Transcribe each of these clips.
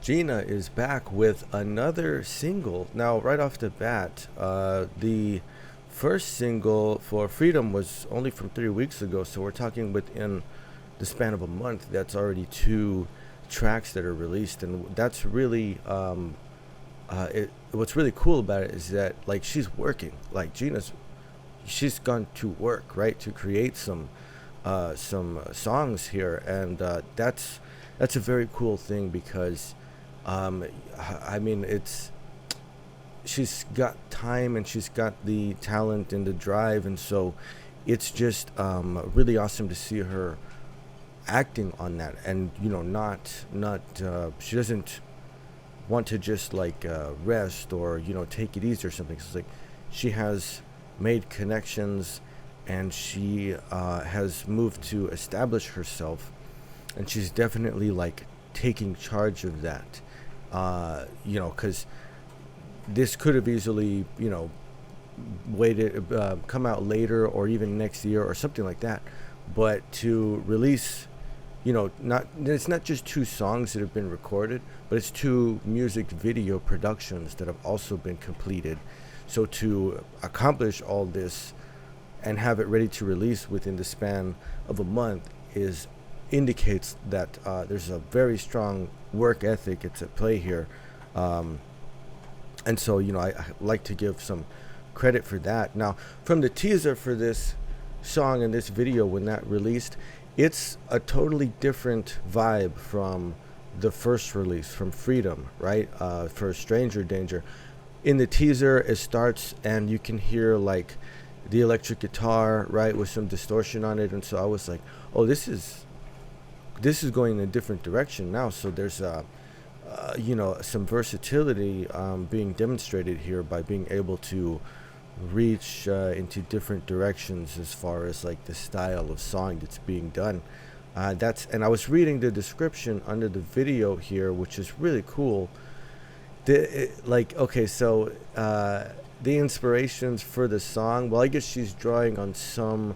Gina is back with another single. Now, right off the bat, the first single for Freedom was only from 3 weeks ago, so we're talking within the span of a month. That's already 2 tracks that are released, and that's really what's really cool about it is that like she's working. Like she's gone to work, right, to create some songs here, and that's a very cool thing because I mean she's got time and she's got the talent and the drive, and so it's just really awesome to see her acting on that, and not she doesn't want to just like rest or take it easy or something. So it's like she has made connections and she has moved to establish herself, and she's definitely like taking charge of that, because this could have easily waited, come out later or even next year or something like that, but to release it's not just 2 songs that have been recorded, but it's 2 music video productions that have also been completed. So to accomplish all this and have it ready to release within the span of a month indicates that there's a very strong work ethic it's at play here, and so I like to give some credit for that. Now, from the teaser for this song and this video, when that released, it's a totally different vibe from the first release, from Freedom, right? For Stranger Danger. In the teaser, it starts and you can hear like the electric guitar, right, with some distortion on it, and so I was like, oh, this is going in a different direction now. So there's some versatility being demonstrated here by being able to reach into different directions as far as like the style of song that's being done. And I was reading the description under the video here, which is really cool. The inspirations for the song, well, I guess she's drawing on some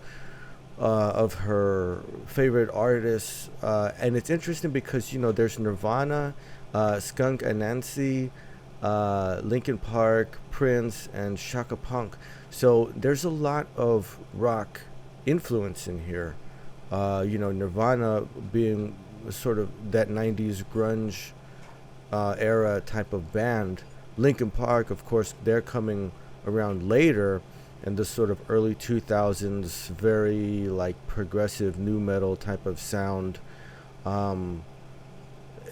of her favorite artists, and it's interesting because there's Nirvana, Skunk Anansi, Linkin Park, Prince, and Shaka Punk. So there's a lot of rock influence in here. Nirvana being sort of that 90s grunge era type of band. Linkin Park, of course, they're coming around later, and the sort of early 2000s, very like progressive nu metal type of sound. And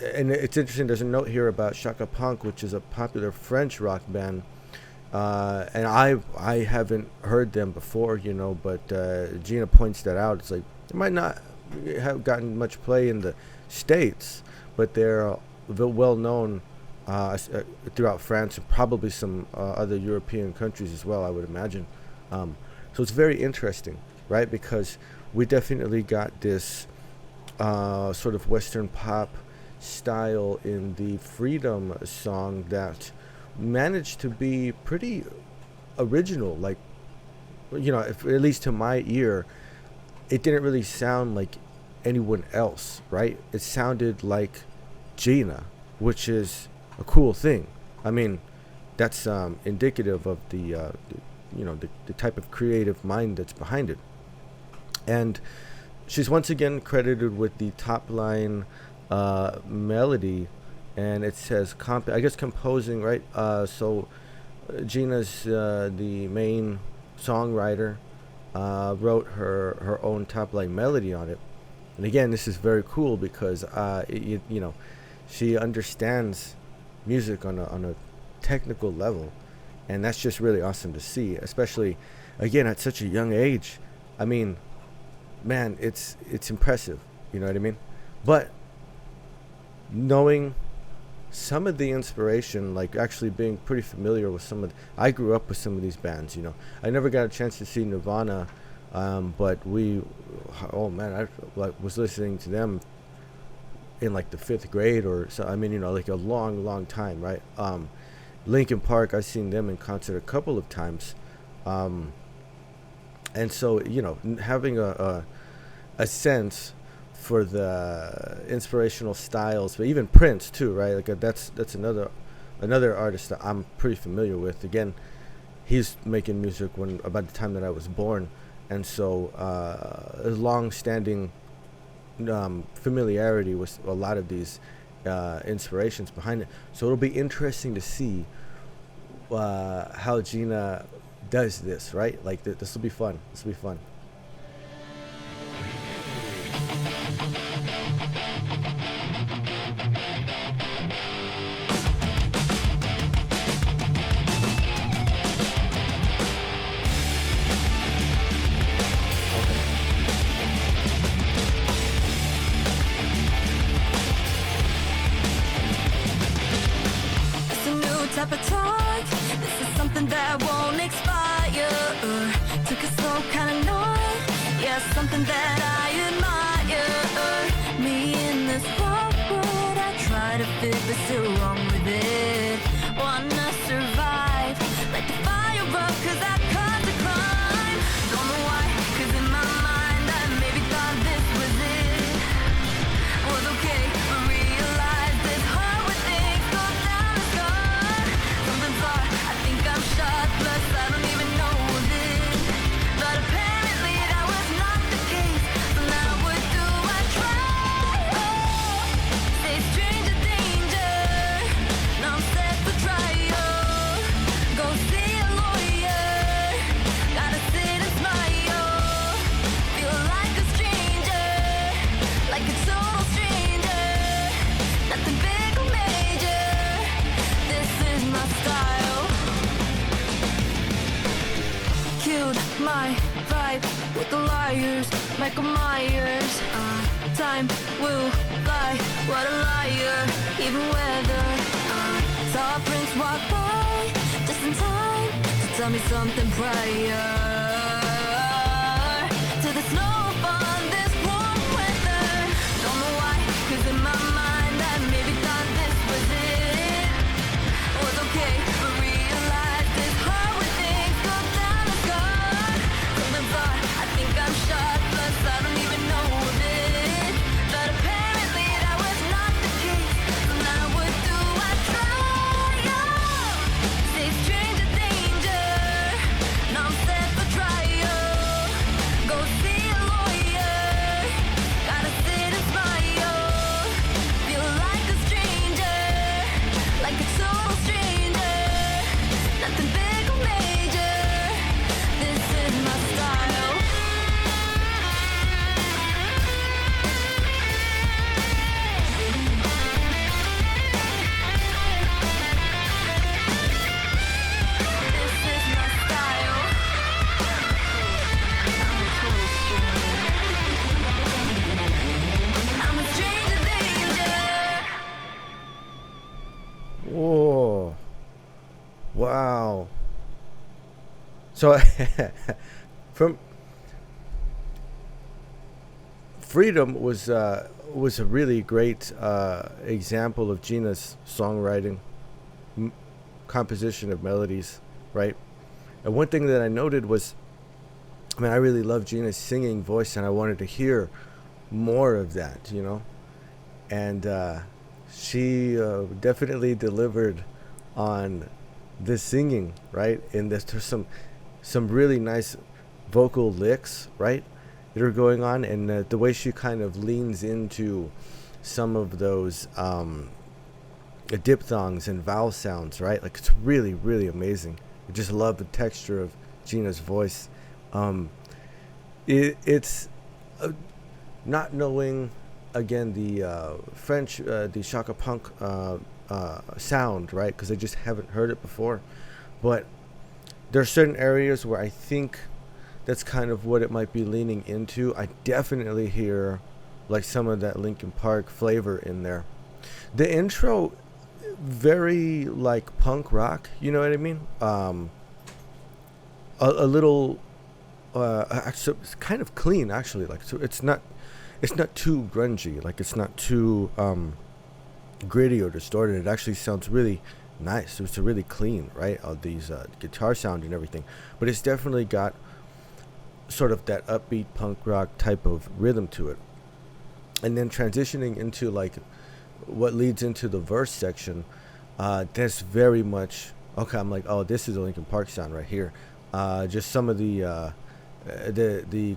it's interesting, there's a note here about Shaka Punk, which is a popular French rock band, and I haven't heard them before, but Gina points that out. It's like they might not have gotten much play in the States, but they're well known throughout France and probably some other European countries as well, I would imagine. So it's very interesting, right, because we definitely got this sort of Western pop style in the Freedom song that managed to be pretty original. Like, at least to my ear, it didn't really sound like anyone else, right? It sounded like Gina, which is a cool thing. I mean, that's indicative of the type of creative mind that's behind it. And she's once again credited with the top line melody, and it says composing, right? So Gina's the main songwriter, wrote her own top line melody on it. And again, this is very cool because she understands music on a technical level, and that's just really awesome to see, especially again at such a young age. I mean, man, it's impressive, you know what I mean? But knowing some of the inspiration, like actually being pretty familiar with I grew up with some of these bands, I never got a chance to see Nirvana, but I was listening to them in like the 5th grade or so. I mean, like a long time, right? Linkin Park, I've seen them in concert a couple of times, and so having a sense for the inspirational styles, but even Prince too, right? Like that's another artist that I'm pretty familiar with. Again, he's making music when about the time that I was born, and so a long-standing familiarity with a lot of these inspirations behind it. So it'll be interesting to see how Gina does this, right? Like this will be fun. This will be fun. Type of talk. This is something that won't expire. Took it slow, kinda north. Yeah, something that I admire. Me in this world, I try to fit, but still wrong with it. Wanna survive, like the fire up, 'cause I caused the crime. Don't know why, 'cause in my mind I maybe thought this was it. Was okay, but realized this hard when things go down the scar. Something's off, I think I'm shot, plus I don't even know this. But apparently that was not the case. So now what do I try? Oh, say stranger danger. Now I'm set for trial. Go see a lawyer. Gotta sit and smile. Feel like a stranger, like a total stranger. Nothing big or major. This is my style. Killed my vibe with the liars, Michael Myers. Time will fly. What a liar, even weather. Saw Prince walk by just in time to tell me something prior to the snow on this warm weather. Don't know why, 'cause in my mind I maybe thought this was it. Was okay, but realized it's hard when things go down the scar. Something's off, I think I'm shot, plus I don't even know this. But apparently that was not the case. So now what do I try? Oh, say stranger danger. Now I'm set for trial. Go see a lawyer. Gotta sit and smile. Feel like a stranger, like a total stranger. Nothing big or major. This is my style. This is my style. I'm a stranger danger. Whoa. Wow. So from Freedom was a really great example of Gina's songwriting, composition of melodies, right? And one thing that I noted was, I mean, I really love Gina's singing voice, and I wanted to hear more of that, you know? And she definitely delivered on the singing, right? And there's some really nice vocal licks, right, that are going on, and the way she kind of leans into some of those diphthongs and vowel sounds, right? Like, it's really, really amazing. I just love the texture of Gina's voice. It's not knowing, again, the French, the Shaka Punk sound, right? Because I just haven't heard it before. But there are certain areas where I think that's kind of what it might be leaning into. I definitely hear like some of that Linkin Park flavor in there. The intro, very like punk rock, you know what I mean? A little, actually, it's kind of clean, actually. Like, so it's not too grungy. Like, it's not too gritty or distorted. It actually sounds really nice. It's really clean, right? These guitar sound and everything, but it's definitely got sort of that upbeat punk rock type of rhythm to it. and then transitioning into like what leads into the verse section, that's very much okay. I'm like, oh, this is a Linkin Park sound right here. Just some of the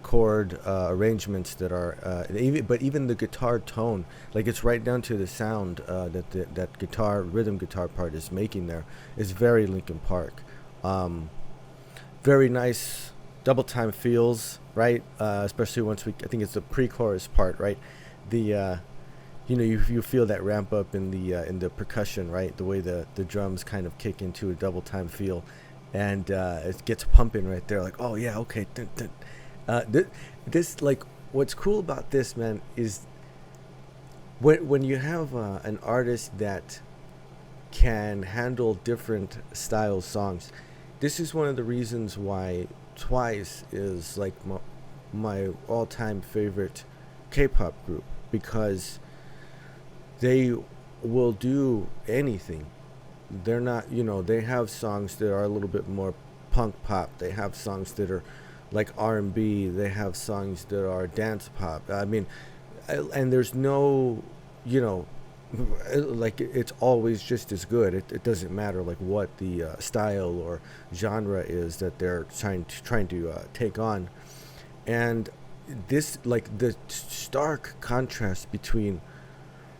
chord arrangements that are even the guitar tone, like it's right down to the sound that rhythm guitar part is making there is very Linkin Park. Very nice double time feels, right? Especially once I think it's the pre-chorus part, right? The you feel that ramp up in the percussion, right? The way the drums kind of kick into a double time feel, and it gets pumping right there. Like, oh yeah, okay. Dun, dun. This like what's cool about this, man, is when you have an artist that can handle different style songs. This is one of the reasons why Twice is like my all-time favorite K-pop group, because they will do anything. They're not, they have songs that are a little bit more punk pop. They have songs that are like R&B. They have songs that are dance pop. I mean, and there's no, like it's always just as good. It doesn't matter like what the style or genre is that they're trying to take on. And this, like the stark contrast between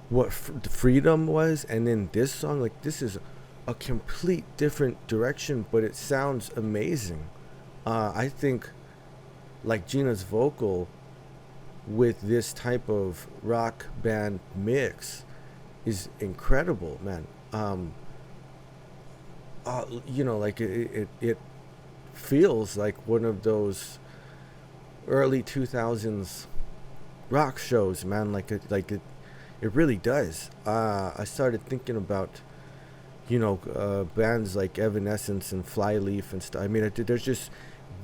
what Freedom was and then this song, like this is a complete different direction, but it sounds amazing. I think like Gina's vocal with this type of rock band mix is incredible, man. Like it feels like one of those early 2000s rock shows, man. Like it really does. I started thinking about bands like Evanescence and Flyleaf and stuff. I mean, there's just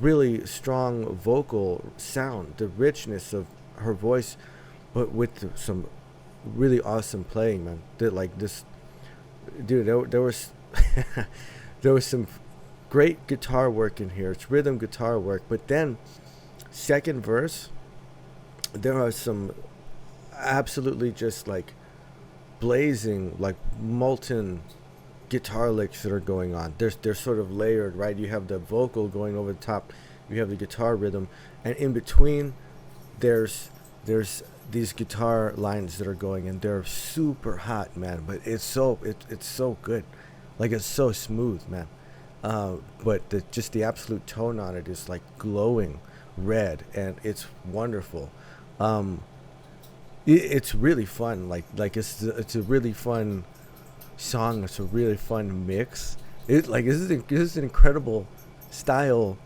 really strong vocal sound, the richness of her voice, but with some really awesome playing, man. Like this, dude. There was there was some great guitar work in here. It's rhythm guitar work, but then second verse, there are some absolutely just like blazing, like molten guitar licks that are going on. They're sort of layered, right? You have the vocal going over the top, you have the guitar rhythm, and in between there's these guitar lines that are going, and they're super hot, man. But it's so good, like it's so smooth, man. But the absolute tone on it is like glowing red, and it's wonderful. It's really fun. Like it's a really fun song. It's a really fun mix. This is an incredible style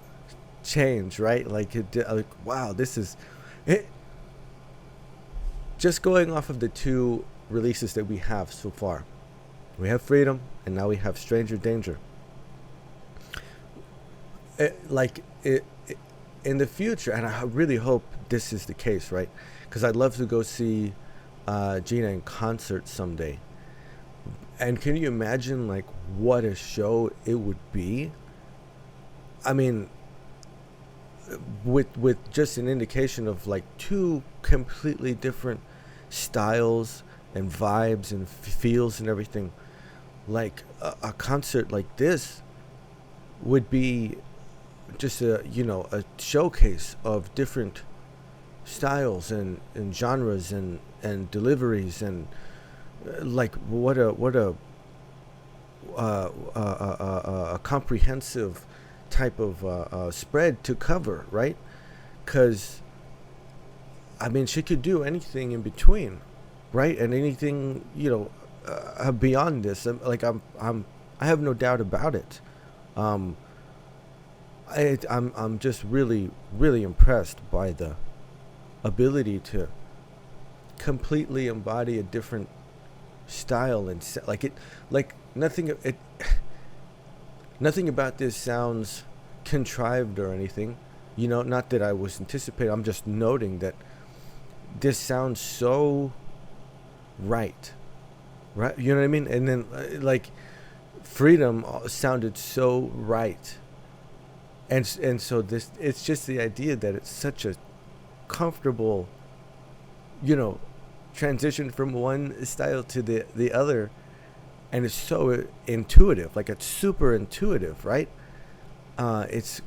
change, right? Like wow, this is it. Just going off of the two releases that we have so far, we have Freedom, and now we have Stranger Danger. In the future, and I really hope this is the case, right? Because I'd love to go see Gina in concert someday. And can you imagine like what a show it would be? I mean, with just an indication of like two completely different styles and vibes and feels and everything, like a concert like this would be just a showcase of different styles and genres and deliveries, and like what a comprehensive type of spread to cover, right? Because I mean, she could do anything in between, right? And anything beyond this. I have no doubt about it. I'm just really, really impressed by the ability to completely embody a different style and nothing about this sounds contrived or anything. Not that I was anticipating. I'm just noting that this sounds so right. You know what I mean? And then like Freedom sounded so right. And so it's just the idea that it's such a comfortable, transition from one style to the other, and it's so intuitive. Like, it's super intuitive, right? It's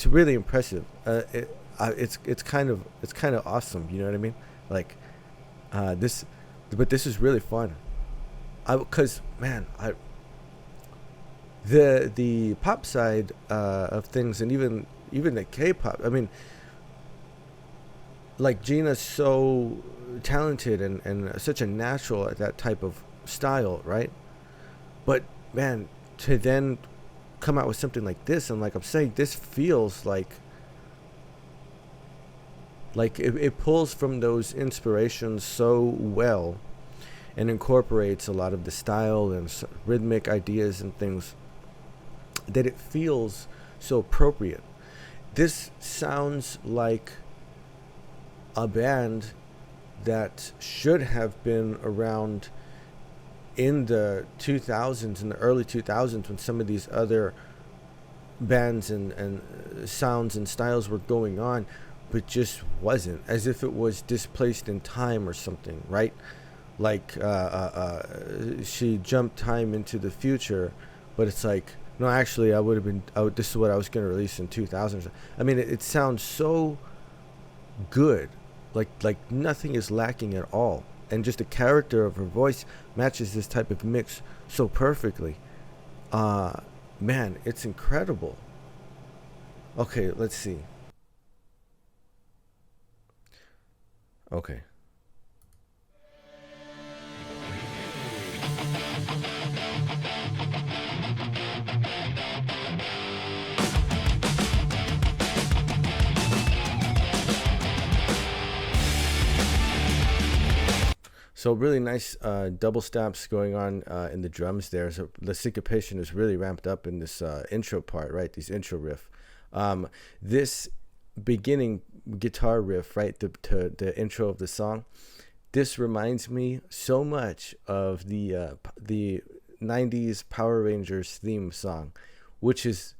really impressive. It's kind of awesome. You know what I mean? Like, but this is really fun. Because man, the pop side of things, and even the K-pop. I mean, like, Gina's so talented and such a natural at that type of style, right? But man, to then come out with something like this, and like I'm saying, this feels like it pulls from those inspirations so well, and incorporates a lot of the style and rhythmic ideas and things, that it feels so appropriate. This sounds like a band that should have been around in the 2000s, in the early 2000s, when some of these other bands and sounds and styles were going on, but just wasn't, as if it was displaced in time or something, right? Like she jumped time into the future, but it's like, no, actually, this is what I was going to release in 2000. I mean, it sounds so good, like nothing is lacking at all, and just the character of her voice matches this type of mix so perfectly. Man, it's incredible. Okay, let's see. Okay. So really nice double stamps going on in the drums there. So the syncopation is really ramped up in this intro part, right? These intro riff. This beginning guitar riff, right? The intro of the song. This reminds me so much of the 90s Power Rangers theme song, which is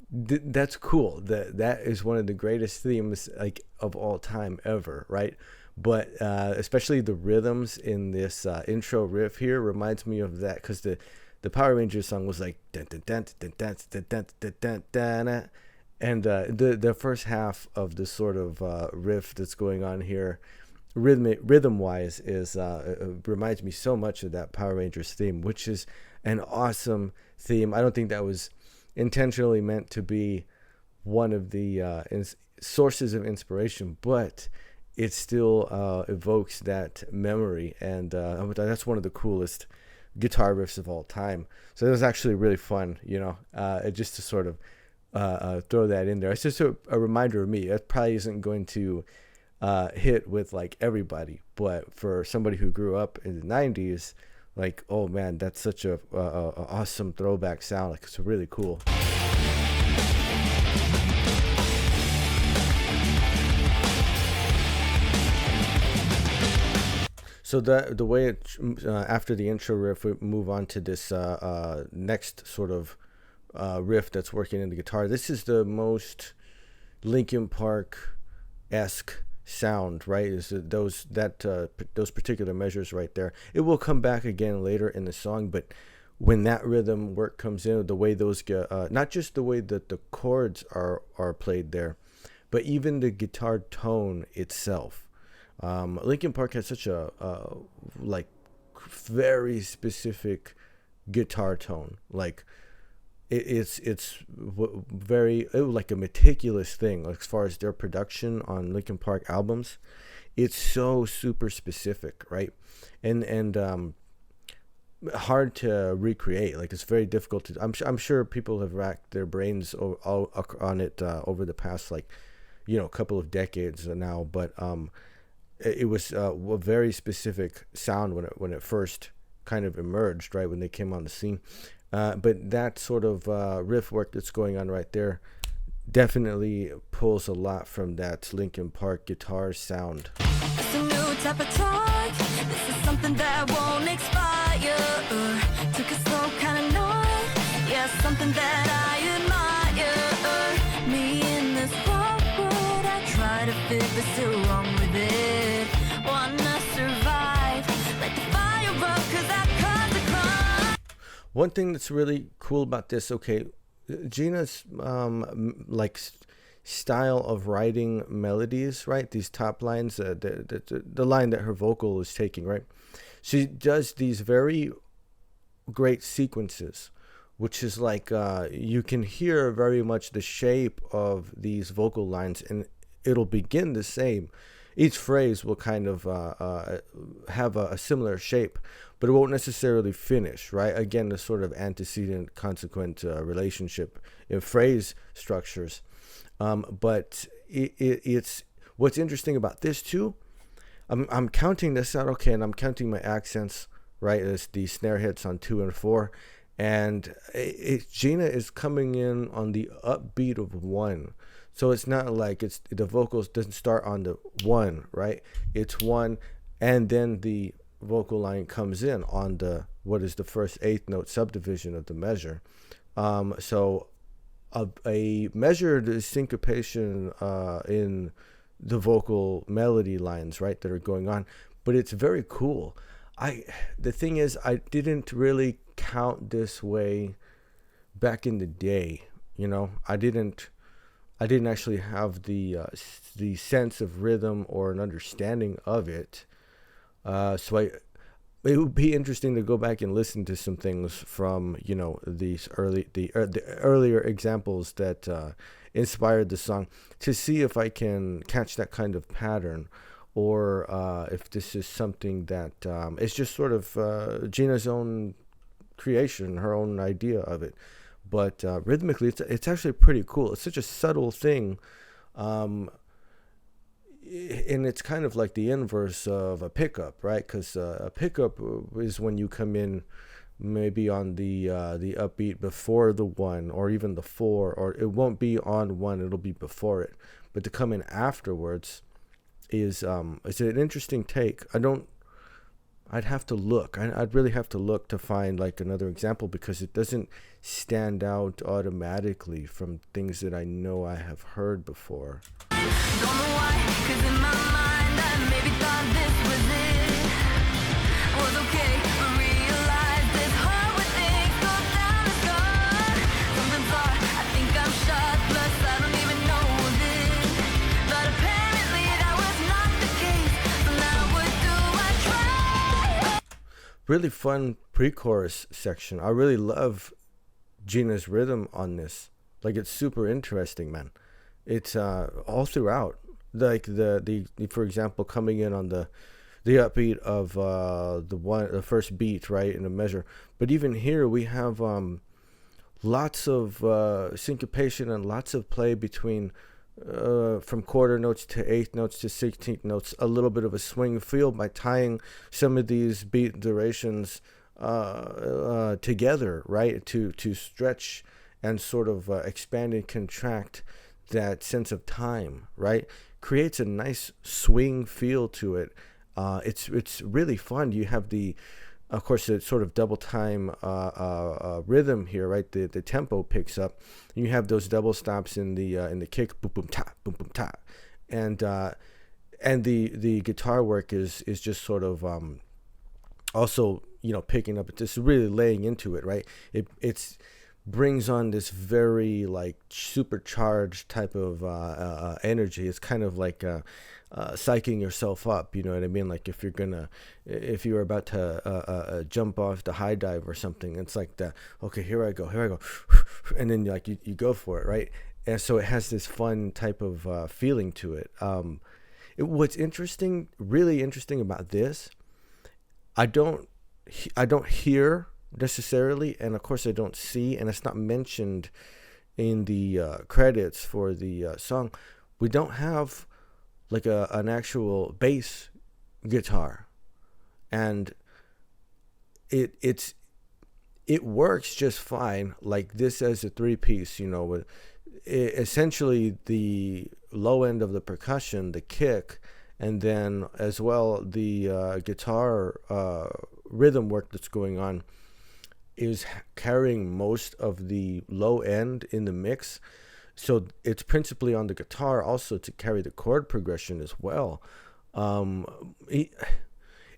that's cool. That is one of the greatest themes, like, of all time ever, right? But especially the rhythms in this intro riff here reminds me of that, because the Power Rangers song was like dun, dun, dun, dun, dun, dun, dun, dun, dun, dun, dun. And the first half of the sort of riff that's going on here, rhythm wise, is reminds me so much of that Power Rangers theme, which is an awesome theme. I don't think that was intentionally meant to be one of the sources of inspiration, but it still evokes that memory, and that's one of the coolest guitar riffs of all time. So it was actually really fun, you know, just to sort of throw that in there. It's just a reminder of me. It probably isn't going to hit with like everybody, but for somebody who grew up in the 90s, like, oh man, that's such a awesome throwback sound. Like, it's really cool. So the way it after the intro riff, we move on to this next sort of riff that's working in the guitar. This is the most Linkin Park-esque sound, right? Is those particular measures right there. It will come back again later in the song, but when that rhythm work comes in, the way those not just the way that the chords are played there, but even the guitar tone itself. Linkin Park has such a like very specific guitar tone. Like it's very like a meticulous thing as far as their production on Linkin Park albums. It's so super specific, right? And hard to recreate. Like, it's very difficult to. I'm sure people have racked their brains on it over the past, like, you know, couple of decades now, but it was a very specific sound when it first kind of emerged, right, when they came on the scene. But that sort of riff work that's going on right there definitely pulls a lot from that Linkin Park guitar sound. It's a new type of talk. This is something that won't expire. Took it slow, kind of nice. Yeah, something that I admire. Me in this world, I try to fit, but still wrong with it. One One thing that's really cool about this, okay, Gina's style of writing melodies, right? These top lines, the line that her vocal is taking, right? She does these very great sequences, which is like you can hear very much the shape of these vocal lines, and it'll begin the same. Each phrase will kind of have a similar shape, but it won't necessarily finish, right? Again, the sort of antecedent consequent relationship in phrase structures. But it's what's interesting about this too. I'm counting this out, okay, and I'm counting my accents, right? It's the snare hits on 2 and 4, and Gina is coming in on the upbeat of 1. So it's not like the vocals doesn't start on the 1, right? It's 1, and then the vocal line comes in on the what is the first 8th note subdivision of the measure. So a measured syncopation in the vocal melody lines, right, that are going on, but it's very cool. The thing is, I didn't really count this way back in the day. You know, I didn't actually have the sense of rhythm or an understanding of it. So it would be interesting to go back and listen to some things from, you know, these the earlier examples that inspired the song, to see if I can catch that kind of pattern, or if this is something that is just sort of Gina's own creation, her own idea of it. But rhythmically, it's actually pretty cool. It's such a subtle thing, and it's kind of like the inverse of a pickup, right? Because a pickup is when you come in maybe on the upbeat before the 1, or even the 4, or it won't be on 1, it'll be before it. But to come in afterwards is an interesting take. I'd have to look. I'd really have to look to find like another example, because it doesn't stand out automatically from things that I know I have heard before. Don't know why, 'cause in my mind I maybe thought this was it. I was okay, but realized it's hard when things go down the scar. Something's hard, I think I'm shot, plus I don't even know this. But apparently that was not the case, so now what do I try? Really fun pre-chorus section. I really love Gina's rhythm on this. Like, it's super interesting, man. It's all throughout. Like the for example, coming in on the upbeat of the first beat, right, in a measure. But even here we have lots of syncopation and lots of play between from quarter notes to 8th notes to 16th notes. A little bit of a swing feel by tying some of these beat durations together, right, to stretch and sort of expand and contract that sense of time, right? Creates a nice swing feel to it. It's really fun. You have of course, the sort of double time rhythm here, right? The tempo picks up. You have those double stops in the kick, boom boom ta, boom boom ta, and the guitar work is just sort of also, you know, picking up, just really laying into it, right? It's brings on this very like supercharged type of energy. It's kind of like psyching yourself up, you know what I mean? Like if you're about to jump off the high dive or something, it's like okay, here I go, and then like you go for it, right? And so it has this fun type of feeling to it. What's interesting, really interesting about this, I don't hear necessarily, and of course I don't see, and it's not mentioned in the credits for the song. We don't have like an actual bass guitar, and it works just fine like this as a 3-piece, you know, with essentially the low end of the percussion, the kick, and then as well the guitar rhythm work that's going on is carrying most of the low end in the mix. So it's principally on the guitar also to carry the chord progression as well.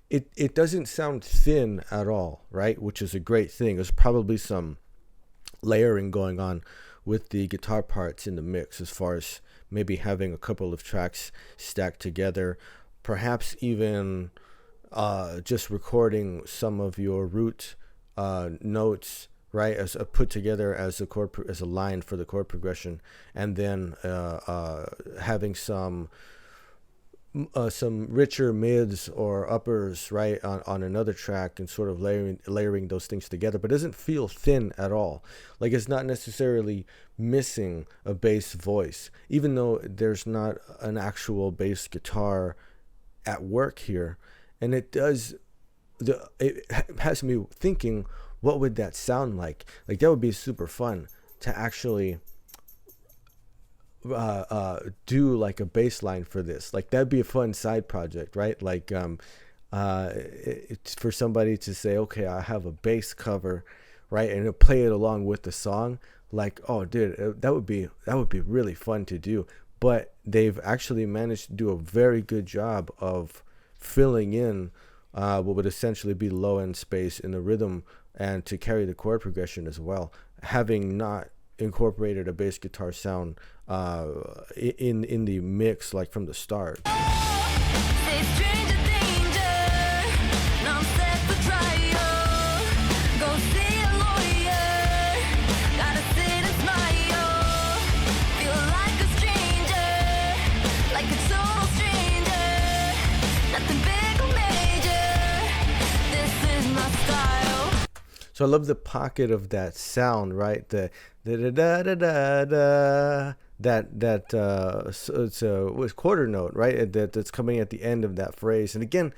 it doesn't sound thin at all, right? Which is a great thing. There's probably some layering going on with the guitar parts in the mix, as far as maybe having a couple of tracks stacked together, perhaps even just recording some of your root notes, right, as put together as a line for the chord progression, and then having some richer mids or uppers, right, on another track, and sort of layering those things together. But it doesn't feel thin at all. Like, it's not necessarily missing a bass voice, even though there's not an actual bass guitar at work here. And it has me thinking, what would that sound like? Like, that would be super fun to actually do like a bass line for this. Like, that'd be a fun side project, right? Like, it's for somebody to say, okay, I have a bass cover, right, and play it along with the song. Like, oh, dude, that would be really fun to do. But they've actually managed to do a very good job of filling in what would essentially be low end space in the rhythm, and to carry the chord progression as well, having not incorporated a bass guitar sound in the mix, like from the start. So I love the pocket of that sound, right? The da da da da da. It's a quarter note, right? That's coming at the end of that phrase. And again,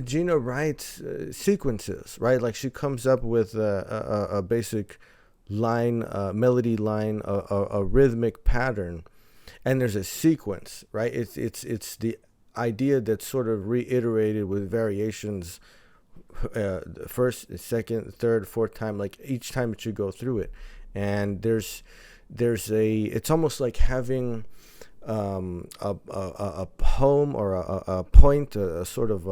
Gina writes sequences, right? Like, she comes up with a basic line, melody line, a rhythmic pattern, and there's a sequence, right? It's the idea that's sort of reiterated with variations. First, second, third, fourth time, like each time that you go through it. And it's almost like having a poem or a point, a sort of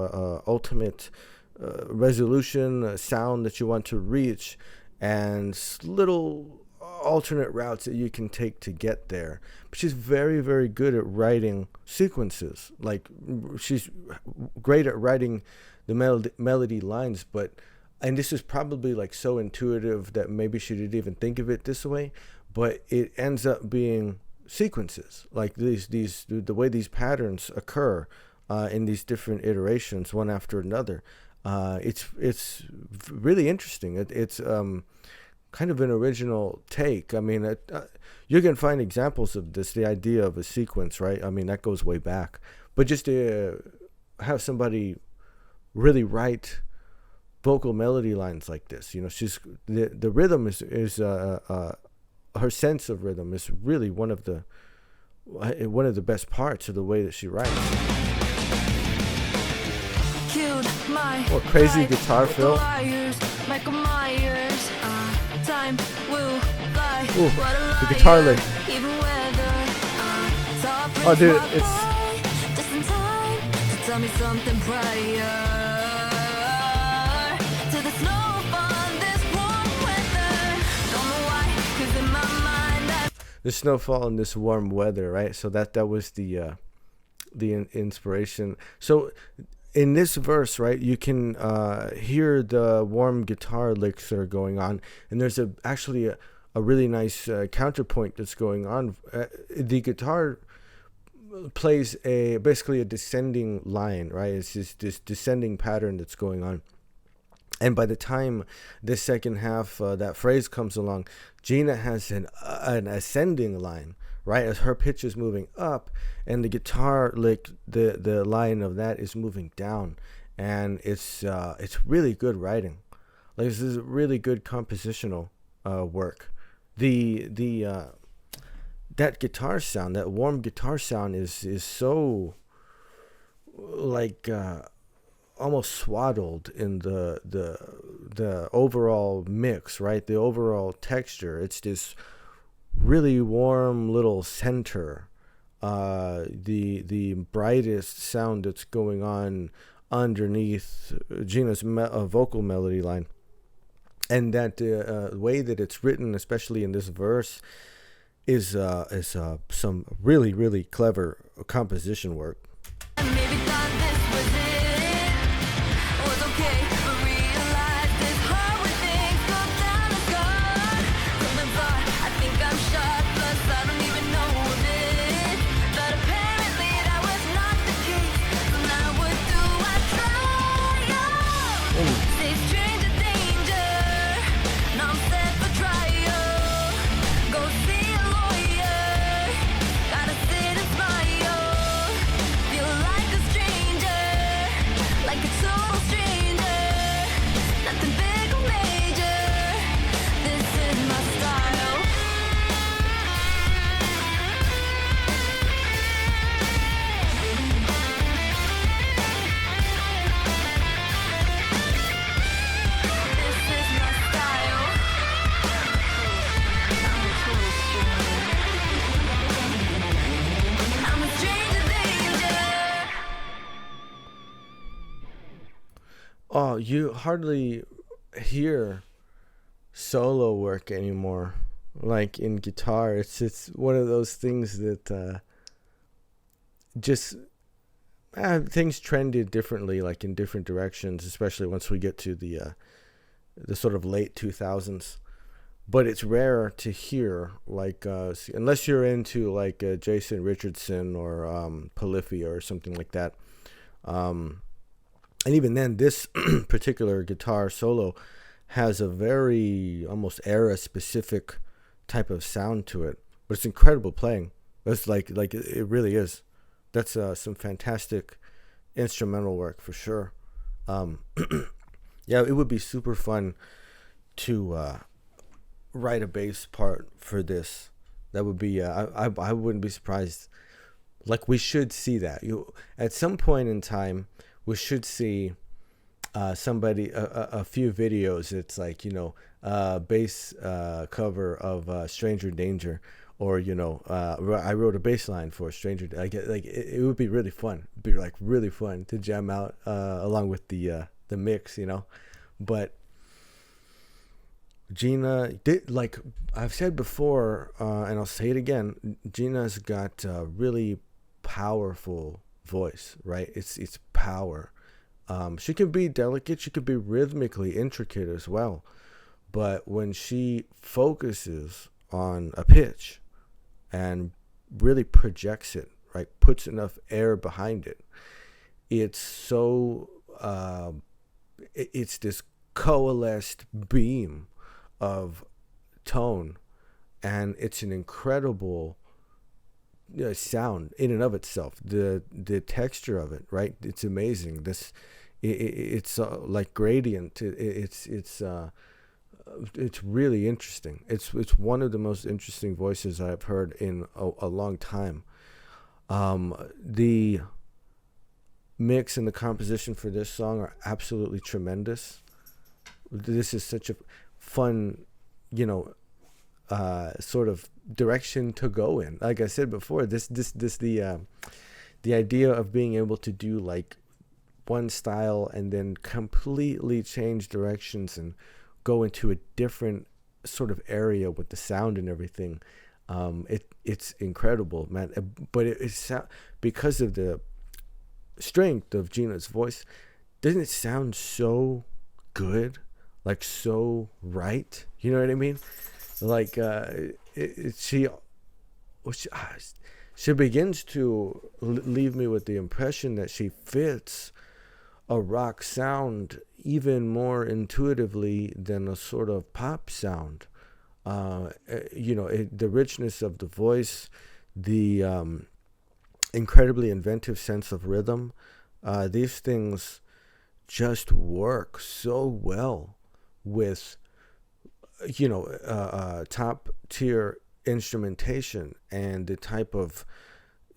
ultimate resolution, a sound that you want to reach, and little alternate routes that you can take to get there. But she's very, very good at writing sequences. Like, she's great at writing the melody lines, and this is probably like so intuitive that maybe she didn't even think of it this way, but it ends up being sequences, like the way these patterns occur in these different iterations, one after another. It's really interesting. It's kind of an original take. I mean, you can find examples of this, the idea of a sequence, right? I mean, that goes way back, but just to have somebody really write vocal melody lines like this, she's the rhythm is her sense of rhythm is really one of the best parts of the way that she writes. Or crazy guitar fill. Ooh, the guitar lick. Oh, dude, tell me something prior to the snowfall in this warm weather. Don't know why, 'cause in my mind the snowfall in this warm weather, right? So that was the inspiration. So in this verse, right, you can hear the warm guitar licks that are going on, and there's actually a really nice counterpoint that's going on. The guitar plays basically a descending line, right? It's just this descending pattern that's going on. And by the time the second half, that phrase comes along, Gina has an ascending line, right? As her pitch is moving up, and the guitar lick, the line of that is moving down. And it's really good writing. Like, this is really good compositional work. That guitar sound, that warm guitar sound is so like almost swaddled in the overall mix, right? The overall texture. It's this really warm little center. The brightest sound that's going on underneath Gina's vocal melody line, and that way that it's written, especially in this verse, is some really, really clever composition work. Maybe thought this was it, was okay, but realized it's hard when things go down the guard. Something thought I think I'm sharp, plus I don't even know a bit. But apparently that was not the case. So now what do I try? Say stranger danger. Now I'm set for trial. Go see a lawyer. Gotta sit and smile. Feel like a stranger, like a total stranger. Nothing big or major. This is my style. This is my style. I'm a stranger danger. Oh, you hardly hear solo work anymore. Like in guitar, it's one of those things that just things trended differently, like in different directions, especially once we get to the sort of late 2000s. But it's rare to hear, like unless you're into like Jason Richardson or Polyphia or something like that. And even then, this particular guitar solo has a very almost era-specific type of sound to it. But it's incredible playing. It's like it really is. That's some fantastic instrumental work for sure. Yeah, it would be super fun to write a bass part for this. That would be I wouldn't be surprised. Like, we should see that. At some point in time, we should see somebody a few videos. It's like, bass cover of Stranger Danger, or I wrote a bass line for Stranger. It would be really fun. It'd be like really fun to jam out along with the mix, But Gina did, like I've said before, and I'll say it again. Gina's got a really powerful voice, right? It's power. She can be delicate. She could be rhythmically intricate as well. But when she focuses on a pitch and really projects it, right, puts enough air behind it, it's so it's this coalesced beam of tone, and it's an incredible sound in and of itself. The texture of it, right? It's amazing. It's like gradient. It's really interesting. It's one of the most interesting voices I've heard in a long time. The mix and the composition for this song are absolutely tremendous. This is such a fun, sort of direction to go in. Like I said before, the idea of being able to do like one style and then completely change directions and go into a different sort of area with the sound and everything. It's incredible, man. But it's because of the strength of Gina's voice, doesn't it sound so good? Like so right? You know what I mean? Like she begins to leave me with the impression that she fits a rock sound even more intuitively than a sort of pop sound. The richness of the voice, the incredibly inventive sense of rhythm, these things just work so well with top tier instrumentation and the type of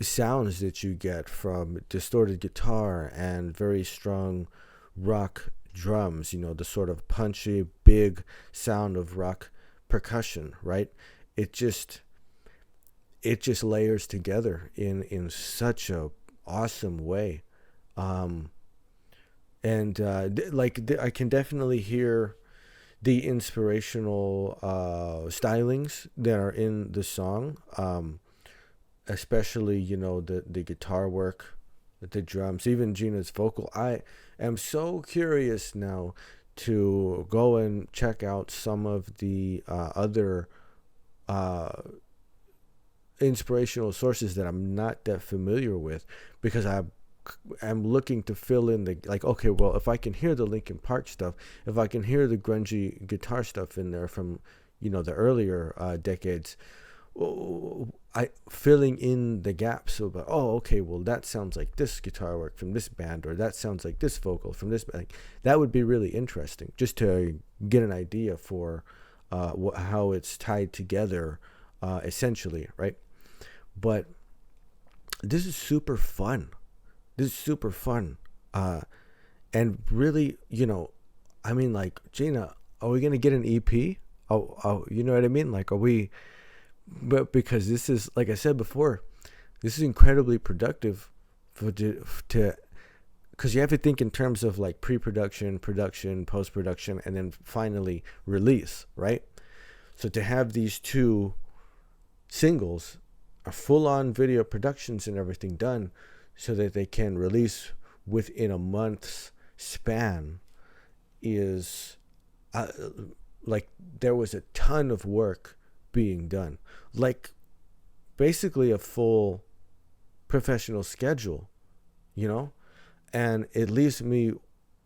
sounds that you get from distorted guitar and very strong rock drums, the sort of punchy big sound of rock percussion, right? It just layers together in such a awesome way. And I can definitely hear the inspirational stylings that are in the song, especially, you know, the guitar work, the drums, even Gina's vocal. I am so curious now to go and check out some of the other inspirational sources that I'm not that familiar with, because I'm looking to fill in the, like, okay, well, if I can hear the Linkin Park stuff, if I can hear the grungy guitar stuff in there from, you know, the earlier decades, I filling in the gaps of, oh, okay, well, that sounds like this guitar work from this band, or that sounds like this vocal from this band. That would be really interesting, just to get an idea for how it's tied together, essentially, right? But this is super fun. This is super fun. And really, you know, I mean, like, Gina, are we going to get an EP? Oh, you know what I mean? Like, are we, but because this is, like I said before, this is incredibly productive because you have to think in terms of like pre-production, production, post-production, and then finally release, right? So to have these two singles, are full-on video productions and everything done, so that they can release within a month's span, is like, there was a ton of work being done, like basically a full professional schedule, you know. And it leaves me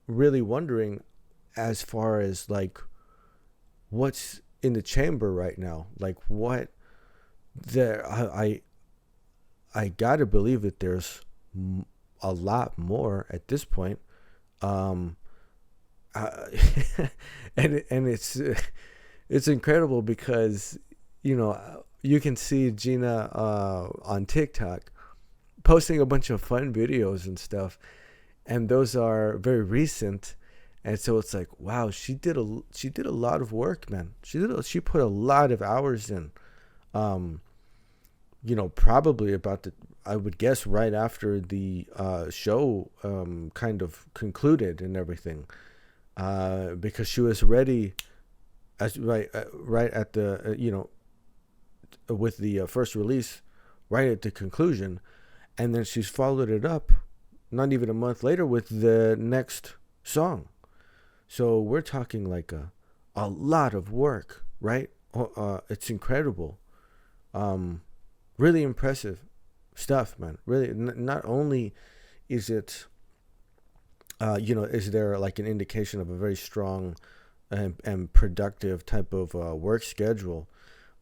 really wondering, as far as like what's in the chamber right now, like what there, I gotta believe that there's a lot more at this point, and it's incredible because, you know, you can see Gina on TikTok posting a bunch of fun videos and stuff, and those are very recent, and so it's like, wow, she did a lot of work, man. She put a lot of hours in, you know, probably about I would guess right after the show kind of concluded and everything, because she was ready right at the you know, with the first release, right at the conclusion, and then she's followed it up not even a month later with the next song. So we're talking like a lot of work, right? It's incredible. Really impressive stuff, man. Really, not only is it, you know, is there like an indication of a very strong and productive type of work schedule,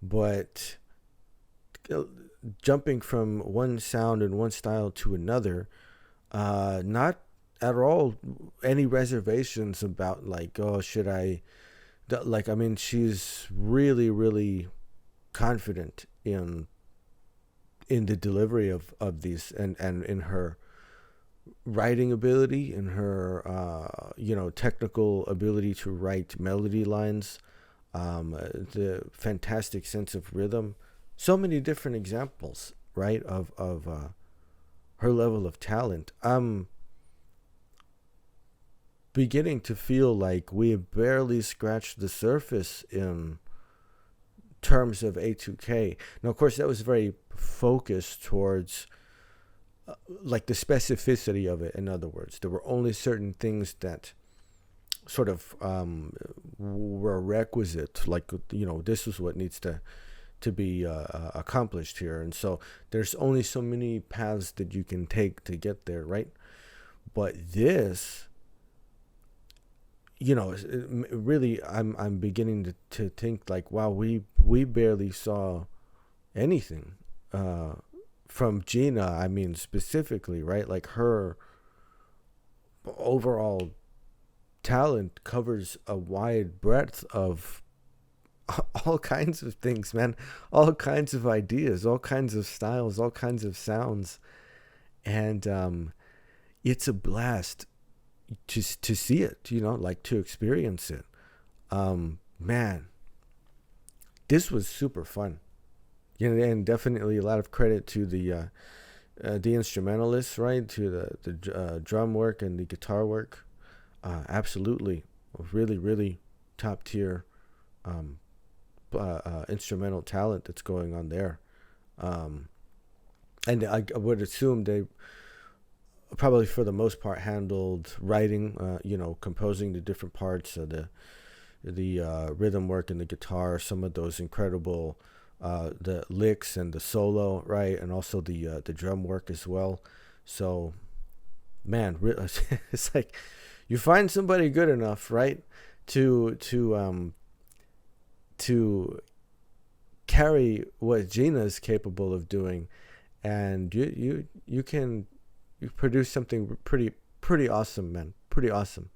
but jumping from one sound and one style to another, not at all any reservations about like, oh, should I, like, I mean, she's really, really confident in the delivery of these, and in her writing ability, in her you know, technical ability to write melody lines, the fantastic sense of rhythm. So many different examples, right, of her level of talent. I'm beginning to feel like we have barely scratched the surface in terms of A2K. Now, of course, that was very focused towards like the specificity of it. In other words, there were only certain things that sort of were requisite, like, you know, this is what needs to be accomplished here, and so there's only so many paths that you can take to get there, right? But this, you know, really, I'm beginning to think like, wow, we barely saw anything from Gina. I mean, specifically, right? Like, her overall talent covers a wide breadth of all kinds of things, man. All kinds of ideas, all kinds of styles, all kinds of sounds, and it's a blast to see it, you know, like to experience it. Man, this was super fun, you know, and definitely a lot of credit to the instrumentalists, right, to the drum work and the guitar work. Absolutely, really, really top tier instrumental talent that's going on there. And I would assume they probably for the most part handled writing, composing the different parts of the rhythm work and the guitar, some of those incredible the licks and the solo, right, and also the drum work as well. So, man, it's like you find somebody good enough, right, to carry what Gina is capable of doing, and you produce something pretty awesome, man, pretty awesome.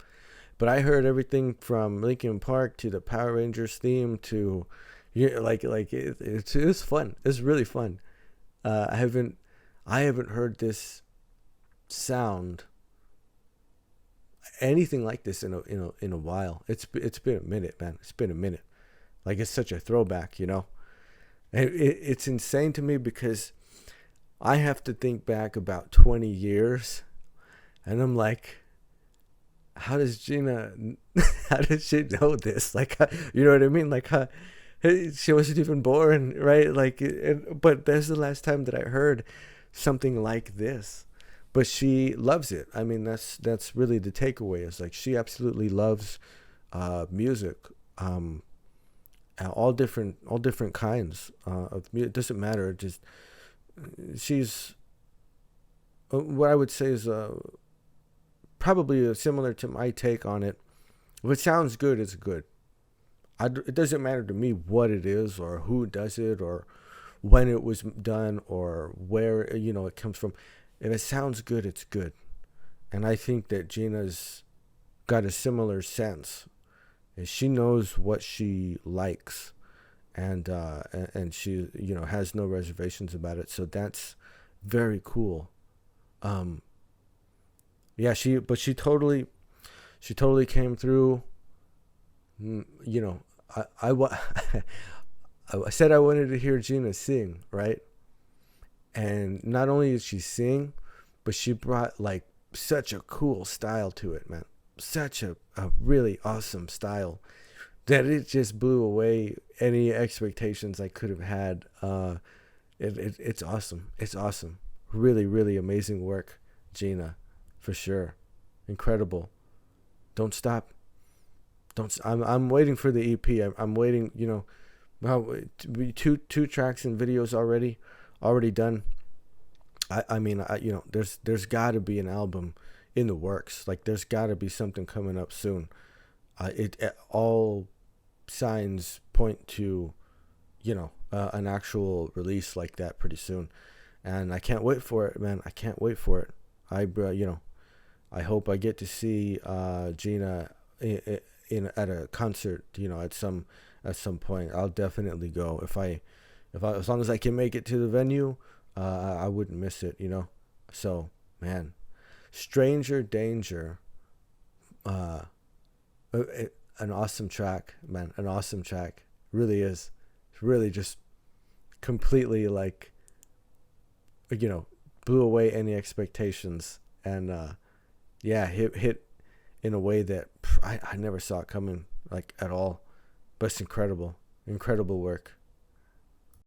But I heard everything from Linkin Park to the Power Rangers theme to, it's fun. It's really fun. I haven't heard this sound anything like this in a while. It's been a minute, man. It's been a minute. Like, it's such a throwback, it's insane to me because I have to think back about 20 years, and I'm like, how does Gina know this? Like, you know what I mean? Like, she wasn't even born, right? Like, but that's the last time that I heard something like this. But she loves it. I mean, that's really the takeaway. Is like she absolutely loves music, all different kinds of music. It doesn't matter. Just she's what I would say is probably similar to my take on it. If it sounds good, it's good. It doesn't matter to me what it is or who does it or when it was done or where it comes from. If it sounds good, it's good. And I think that Gina's got a similar sense. And she knows what she likes, and she has no reservations about it. So that's very cool. Yeah, she totally came through. I said I wanted to hear Gina sing, right? And not only did she sing, but she brought like such a cool style to it, man. Such a really awesome style that it just blew away any expectations I could have had. It's awesome. It's awesome. Really, really amazing work, Gina, for sure. Incredible. Don't stop. I'm waiting for the EP. I'm waiting. Two tracks and videos already done. I mean, there's got to be an album in the works. Like, there's got to be something coming up soon. All signs point to, an actual release like that pretty soon, and I can't wait for it, man. I can't wait for it. I hope I get to see Gina at a concert, at some point. I'll definitely go if as long as I can make it to the venue. I wouldn't miss it, So, man, Stranger Danger, an awesome track, man. An awesome track, really is. It's really just completely like, blew away any expectations, and hit in a way that I never saw it coming, like, at all. But it's incredible work.